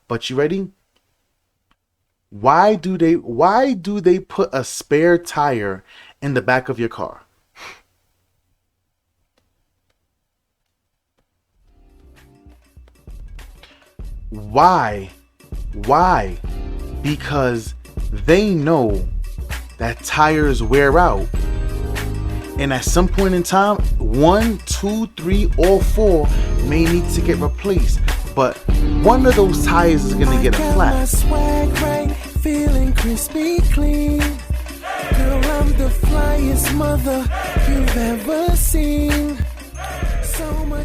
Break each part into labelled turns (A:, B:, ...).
A: But you ready? Why do they put a spare tire in the back of your car? Why? Why? Because they know that tires wear out. And at some point in time, 1, 2, 3, or 4 may need to get replaced. But one of those tires is gonna get a flat. Feeling crispy clean. Girl, I'm the flyest mother you've ever seen.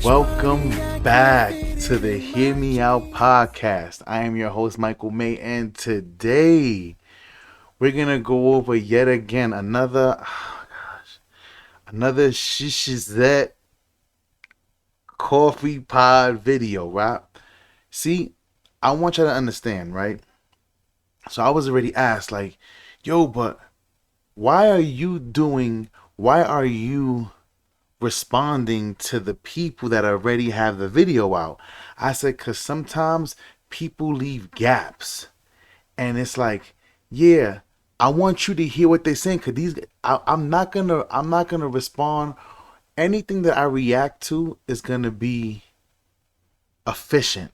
A: Welcome back to the Hear Me Out podcast. I am your host, Michael May, and today we're gonna go over yet again another Shishizette coffee pod video, right? See, I want you to understand, right? So I was already asked, like, yo, but why are you responding to the people that already have the video out? I said, because sometimes people leave gaps. And it's like, yeah, I want you to hear what they're saying, because I'm not gonna respond. Anything that I react to is gonna be efficient.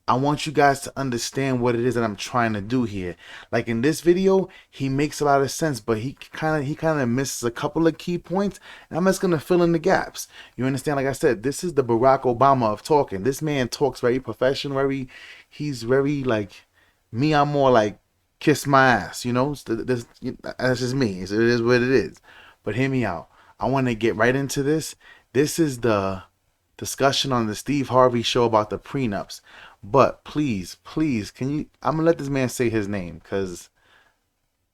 A: I want you guys to understand what it is that I'm trying to do here. Like in this video, he makes a lot of sense, but he kind of misses a couple of key points, and I'm just gonna fill in the gaps. You understand? Like I said, this is the Barack Obama of talking. This man talks very professional, he's very like me. I'm more like kiss my ass. You know, that's just me. It is what it is. But hear me out. I want to get right into this. This is the discussion on the Steve Harvey show about the prenups. But please, can you? I'm gonna let this man say his name, because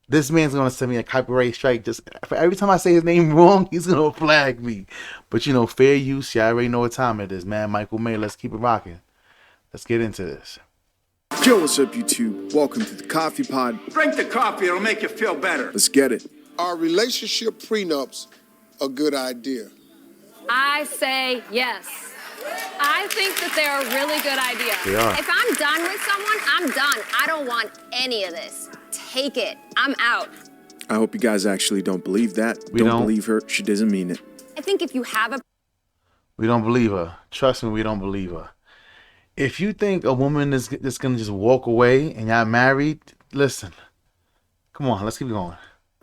A: this man's gonna send me a copyright strike. Just for every time I say his name wrong, he's gonna flag me. But you know, fair use. You already know what time it is, man. Michael May. Let's keep it rocking. Let's get into this.
B: Yo, what's up, YouTube? Welcome to the Coffee Pod.
C: Drink the coffee; it'll make you feel better.
B: Let's get it.
D: Are relationship prenups a good idea?
E: I say yes. I think that they're a really good idea.
A: They are.
E: If I'm done with someone, I'm done. I don't want any of this. Take it. I'm out.
B: I hope you guys actually don't believe that.
A: We don't
B: believe her. She doesn't mean it.
E: I think if you have a...
A: We don't believe her. Trust me, we don't believe her. If you think a woman is just gonna just walk away and y'all married, listen. Come on, let's keep going.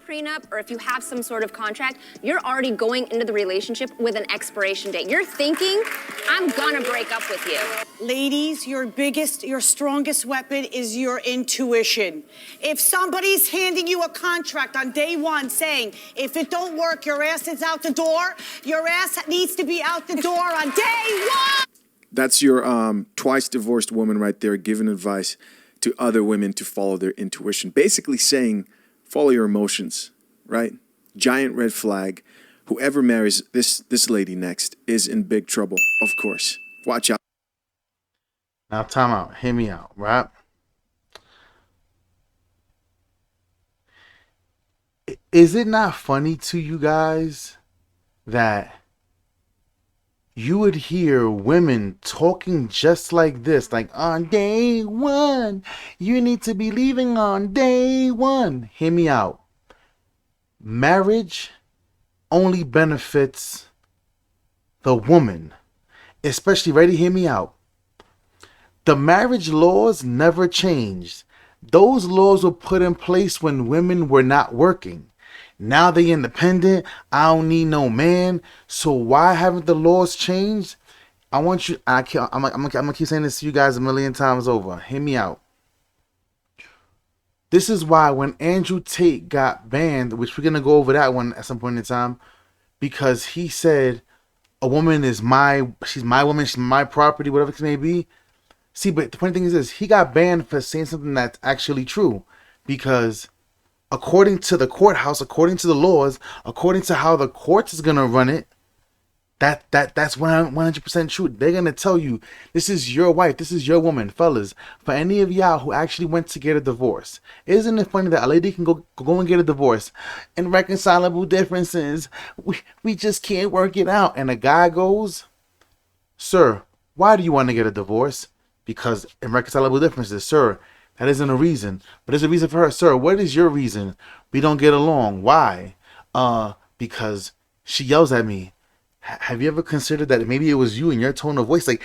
E: prenup, or if you have some sort of contract, you're already going into the relationship with an expiration date. You're thinking, I'm gonna break up with you.
F: Ladies, your strongest weapon is your intuition. If somebody's handing you a contract on day one saying, if it don't work, your ass is out the door, your ass needs to be out the door on day one.
B: That's your twice divorced woman right there giving advice to other women to follow their intuition. Basically saying, follow your emotions, right? Giant red flag. Whoever marries this lady next is in big trouble, of course. Watch out.
A: Now, time out. Hear me out, right? Is it not funny to you guys that you would hear women talking just like this, like, on day one, you need to be leaving on day one. Hear me out. Marriage only benefits the woman, especially, ready, hear me out. The marriage laws never changed. Those laws were put in place when women were not working. Now they independent. I don't need no man. So why haven't the laws changed? I want you. I'm gonna keep saying this to you guys a million times over. Hear me out. This is why when Andrew Tate got banned, which we're gonna go over that one at some point in time, because he said a woman is she's my woman, she's my property, whatever it may be. See, but the funny thing is this: he got banned for saying something that's actually true, because according to the courthouse, according to the laws, according to how the courts is gonna run it, that's 100% true. They're gonna tell you, this is your wife, this is your woman, fellas. For any of y'all who actually went to get a divorce, isn't it funny that a lady can go and get a divorce, and irreconcilable differences, we just can't work it out, and a guy goes, sir, why do you want to get a divorce? because irreconcilable differences, sir. That isn't a reason, but there's a reason for her, sir. What is your reason? We don't get along. Why? Because she yells at me. Have you ever considered that maybe it was you and your tone of voice? Like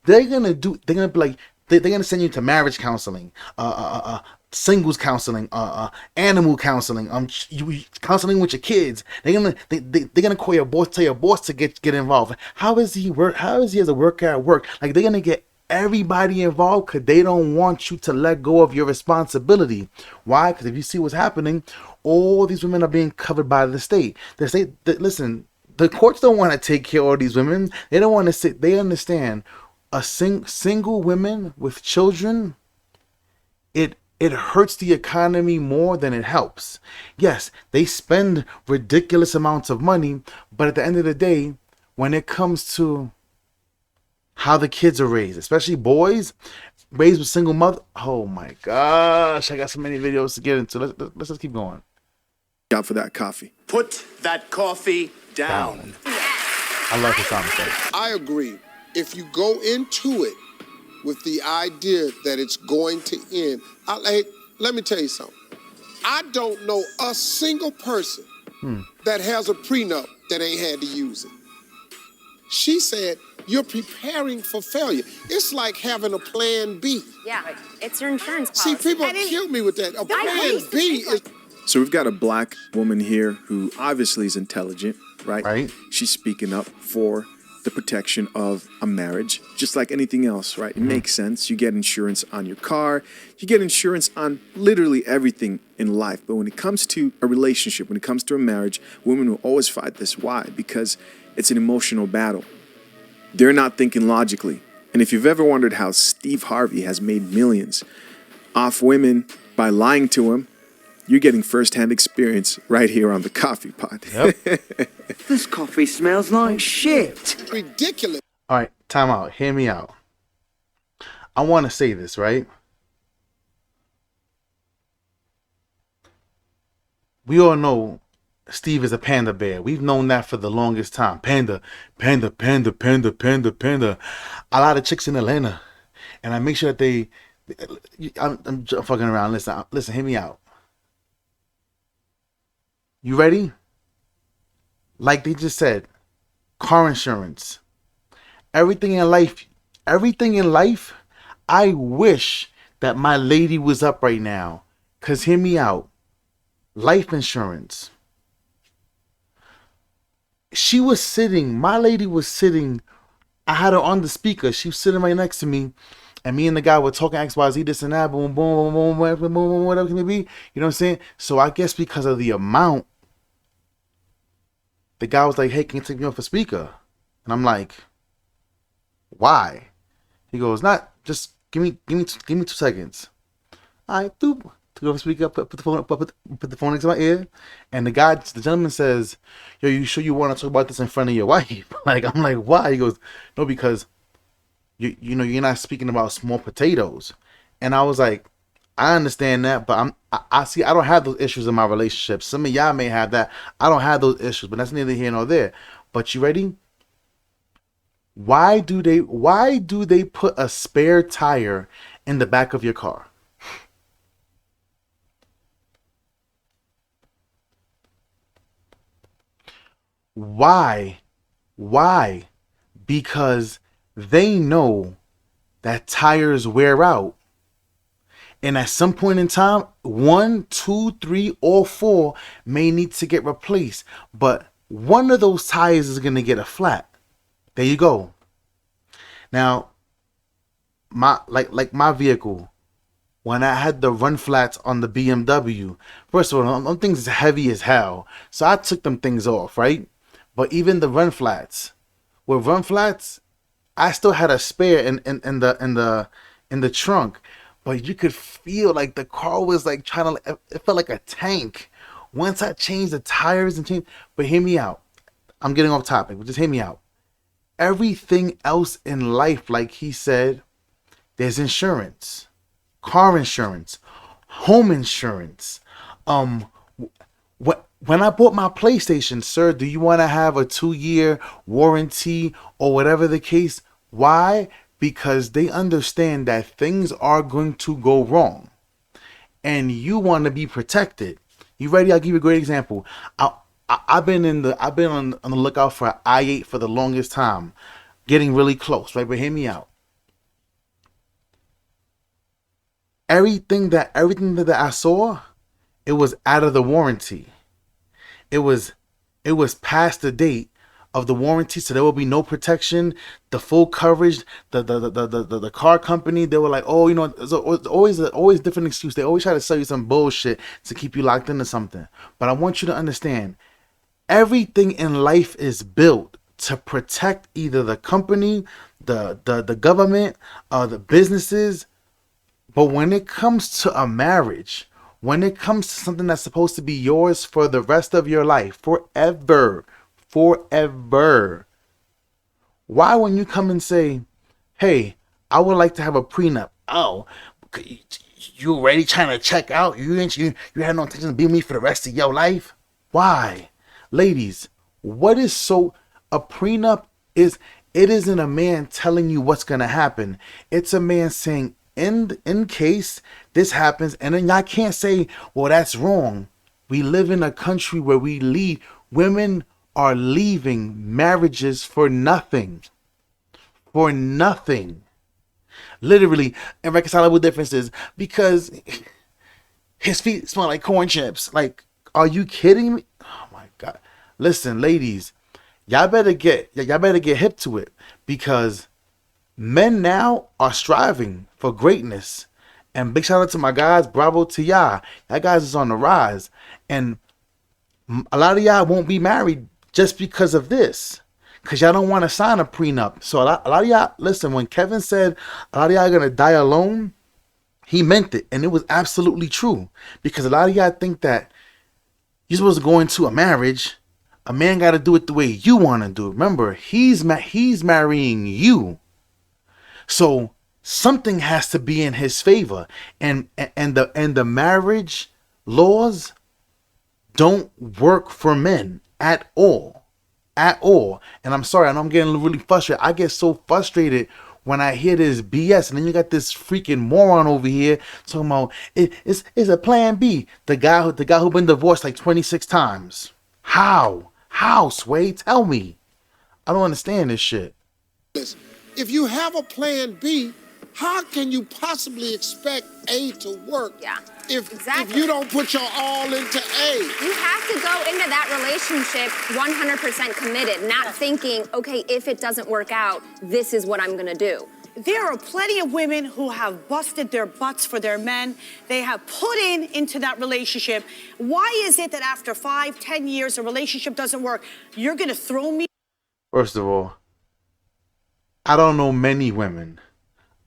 A: they're gonna be like they're gonna send you to marriage counseling, singles counseling, animal counseling, counseling with your kids. They're gonna call your boss, tell your boss to get involved. How is he as a worker at work? Like they're gonna get everybody involved because they don't want you to let go of your responsibility. Why? Because if you see what's happening, all these women are being covered by the state. The state, listen, the courts don't want to take care of all these women. They don't want to sit. They understand single women with children. It hurts the economy more than it helps. Yes, they spend ridiculous amounts of money, but at the end of the day, when it comes to how the kids are raised, especially boys raised with single mother. Oh my gosh, I got so many videos to get into. Let's just keep going.
B: Out for that coffee.
C: Put that coffee down.
A: I love the sound effects.
D: I agree. If you go into it with the idea that it's going to end, let me tell you something. I don't know a single person that has a prenup that ain't had to use it. She said, you're preparing for failure. It's like having a plan B.
E: Yeah, it's your insurance policy.
D: See, people kill me with that. A plan B is...
B: So we've got a black woman here who obviously is intelligent, right?
A: Right.
B: She's speaking up for the protection of a marriage, just like anything else, right? It makes sense. You get insurance on your car. You get insurance on literally everything in life. But when it comes to a relationship, when it comes to a marriage, women will always fight this. Why? Because it's an emotional battle. They're not thinking logically. And if you've ever wondered how Steve Harvey has made millions off women by lying to him, you're getting firsthand experience right here on the Coffee Pot.
A: Yep.
G: This coffee smells like shit.
D: ridiculous.
A: All right, time out. Hear me out. I want to say this, right? We all know Steve is a panda bear. We've known that for the longest time. Panda, panda, panda, panda, panda, panda. A lot of chicks in Atlanta. And I make sure that I'm fucking around. Listen, hear me out. You ready? Like they just said, car insurance. Everything in life, I wish that my lady was up right now. Cause hear me out. Life insurance. My lady was sitting, I had her on the speaker. She was sitting right next to me. And me and the guy were talking XYZ, this and that, boom, boom, boom, boom, boom, boom, whatever it can be. You know what I'm saying? So I guess because of the amount, the guy was like, hey, can you take me off a speaker? And I'm like, why? He goes, just give me 2 seconds. I took off a speaker, put the phone next to my ear, and the gentleman says, yo, you sure you want to talk about this in front of your wife? Like, I'm like, why? He goes, no, because you know, you're not speaking about small potatoes. And I was like, I understand that, but I see, I don't have those issues in my relationship. Some of y'all may have that. I don't have those issues, but that's neither here nor there. But you ready? Why do they put a spare tire in the back of your car? Why? Because they know that tires wear out. And at some point in time, 1, 2, 3, or 4 may need to get replaced. But one of those tires is going to get a flat. There you go. Now, my vehicle, when I had the run flats on the BMW, first of all, them things is heavy as hell. So I took them things off, right? But even the run flats, with run flats, I still had a spare in the trunk. But you could feel like the car was like it felt like a tank. Once I changed the tires but hear me out. I'm getting off topic, but just hear me out. Everything else in life, like he said, there's insurance, car insurance, home insurance. When I bought my PlayStation, sir, do you want to have a 2-year warranty or whatever the case? Why? because they understand that things are going to go wrong and you want to be protected. You ready? I'll give you a great example. I've been on the lookout for I-8 for the longest time, getting really close, right? But hear me out. Everything that I saw, it was out of the warranty. It was past the date of the warranty, so there will be no protection, the full coverage. The car company, they were like, oh, you know, it's always a different excuse. They always try to sell you some bullshit to keep you locked into something. But I want you to understand, everything in life is built to protect either the company, the government, the businesses. But when it comes to a marriage, when it comes to something that's supposed to be yours for the rest of your life, forever, why when you come and say, hey, I would like to have a prenup, oh, you already trying to check out? You had no intention to be with me for the rest of your life? Why? Ladies, what is so, a prenup is, it isn't a man telling you what's going to happen. It's a man saying, in case this happens, and then y'all can't say, well, that's wrong. We live in a country where women are leaving marriages for nothing. For nothing. Literally, irreconcilable differences because his feet smell like corn chips. Like, are you kidding me? Oh my God. Listen, ladies, y'all better get hip to it, because men now are striving for greatness. And big shout out to my guys. Bravo to y'all. Y'all guys is on the rise. And a lot of y'all won't be married just because of this, because y'all don't want to sign a prenup. So a lot of y'all, listen, when Kevin said a lot of y'all are going to die alone, he meant it. And it was absolutely true, because a lot of y'all think that you're supposed to go into a marriage, a man got to do it the way you want to do it. Remember, he's marrying you. So something has to be in his favor, and the marriage laws don't work for men at all. And I'm sorry, I know I'm getting really frustrated. I get so frustrated when I hear this BS, and then you got this freaking moron over here talking about it's a plan B. The guy who been divorced like 26 times. How, Sway? Tell me. I don't understand this shit.
D: If you have a plan B, how can you possibly expect A to work?
E: Yeah,
D: if
E: exactly.
D: you don't put your all into A?
E: You have to go into that relationship 100% committed, not thinking, okay, if it doesn't work out, this is what I'm gonna do.
F: There are plenty of women who have busted their butts for their men. They have put into that relationship. Why is it that after 5-10 years, a relationship doesn't work? You're gonna throw me?
A: First of all, I don't know many women.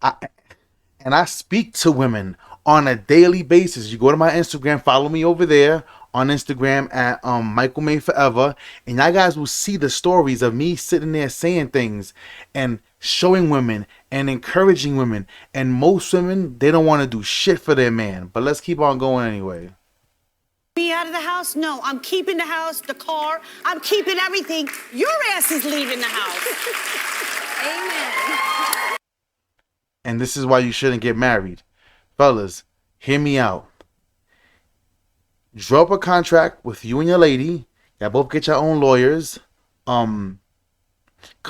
A: I speak to women on a daily basis. You go to my Instagram, follow me over there on Instagram at Michael May Forever, and y'all guys will see the stories of me sitting there saying things and showing women and encouraging women. And most women, they don't want to do shit for their man. But let's keep on going anyway.
F: Me out of the house? No, I'm keeping the house, the car. I'm keeping everything. Your ass is leaving the house.
E: Amen.
A: And this is why you shouldn't get married. Fellas, hear me out. Draw up a contract with you and your lady. Y'all both get your own lawyers. Come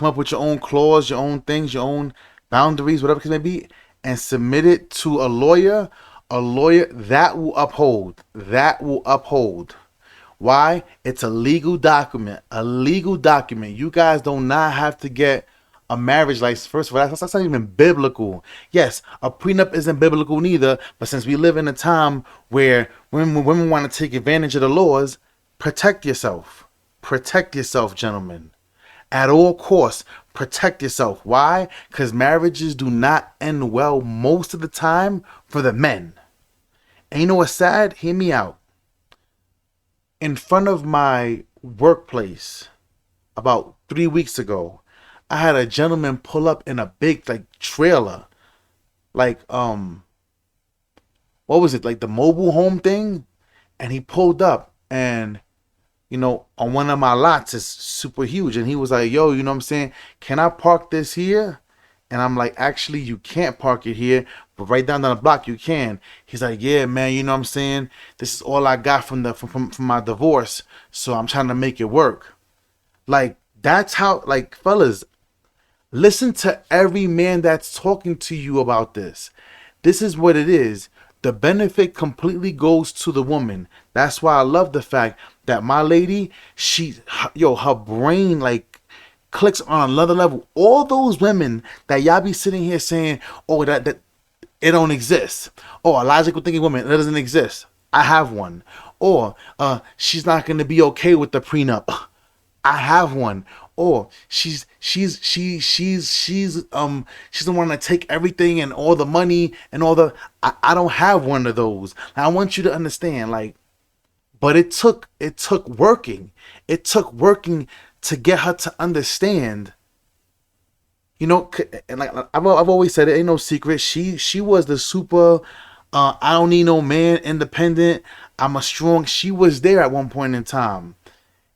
A: up with your own clause, your own things, your own boundaries, whatever it may be, and submit it to a lawyer that will uphold. Why? It's a legal document. You guys do not have to get a marriage license. First of all, that's not even biblical. Yes, a prenup isn't biblical neither, but since we live in a time where women want to take advantage of the laws, protect yourself. Protect yourself, gentlemen. At all costs, protect yourself. Why? Because marriages do not end well most of the time for the men. And you know what's sad? Hear me out. In front of my workplace, about 3 weeks ago, I had a gentleman pull up in a big trailer, what was it, like the mobile home thing? And he pulled up, and on one of my lots is super huge, and he was like, yo, you know what I'm saying, can I park this here? And I'm like, actually, you can't park it here, but right down the block you can. He's like, yeah, man, you know what I'm saying? This is all I got from my divorce, so I'm trying to make it work. Like, that's how, like, fellas, listen to every man that's talking to you about this. This is what it is. The benefit completely goes to the woman. That's why I love the fact that my lady, her brain, like, clicks on another level. All those women that y'all be sitting here saying, oh, that it don't exist. Oh, a logical thinking woman, it doesn't exist. I have one. Or she's not gonna be okay with the prenup. I have one. Or she doesn't want to take everything and all the money and all the. I don't have one of those. Now, I want you to understand, like, but it took working. It took working to get her to understand. You know, and like I've always said, it ain't no secret. She was the super. I don't need no man, independent. I'm a strong. She was there at one point in time,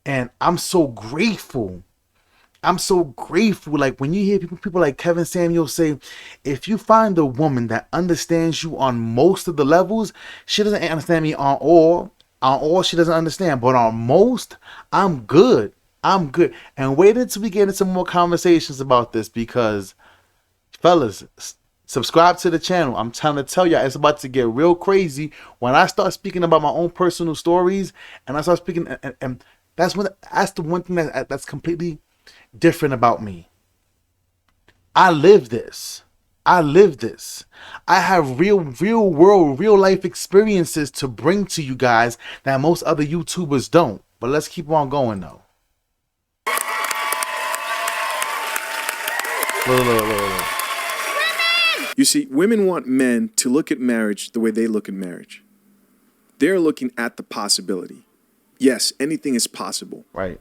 A: and I'm so grateful. I'm so grateful. Like when you hear people like Kevin Samuel say, if you find a woman that understands you on most of the levels, she doesn't understand me on all. On all, she doesn't understand, but on most, I'm good. I'm good. And wait until we get into some more conversations about this, because, fellas, subscribe to the channel. I'm trying to tell y'all, it's about to get real crazy when I start speaking about my own personal stories, and I start speaking, and that's the one thing that's completely different about me. I live this. I live this. I have real world, real life experiences to bring to you guys that most other YouTubers don't. But let's keep on going though. Look.
B: You see, women want men to look at marriage the way they look at marriage. They're looking at the possibility. Yes, anything is possible.
A: Right.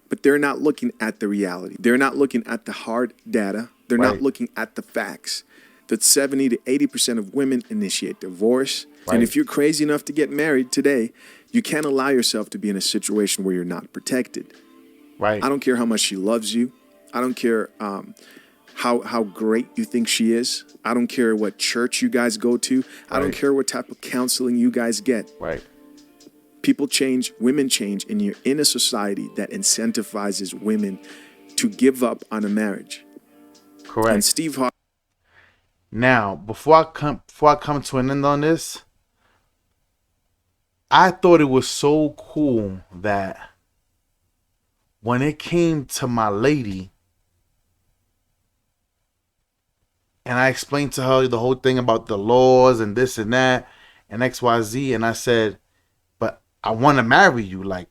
B: But they're not looking at the reality. They're not looking at the hard data. They're not looking at the facts. That 70 to 80% of women initiate divorce. Right. And if you're crazy enough to get married today, you can't allow yourself to be in a situation where you're not protected.
A: Right.
B: I don't care how much she loves you. I don't care how great you think she is. I don't care what church you guys go to. I don't care what type of counseling you guys get.
A: Right.
B: People change, women change, and you're in a society that incentivizes women to give up on a marriage.
A: Correct.
B: And Steve Harvey.
A: Now, before I come to an end on this, I thought it was so cool that when it came to my lady, and I explained to her the whole thing about the laws and this and that and XYZ, and I said, but I want to marry you. Like,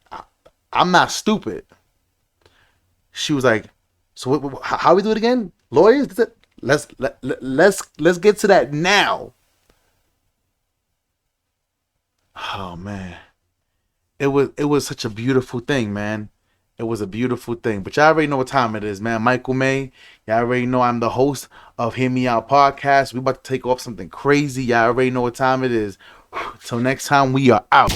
A: I'm not stupid. She was like, so how we do it again? Lawyers? Let's get to that now. Oh man, it was such a beautiful thing, man. It was a beautiful thing. But y'all already know what time it is, man. Michael May. Y'all already know I'm the host of Hear Me Out Podcast. We about to take off something crazy. Y'all already know what time it is. Till next time, we are out.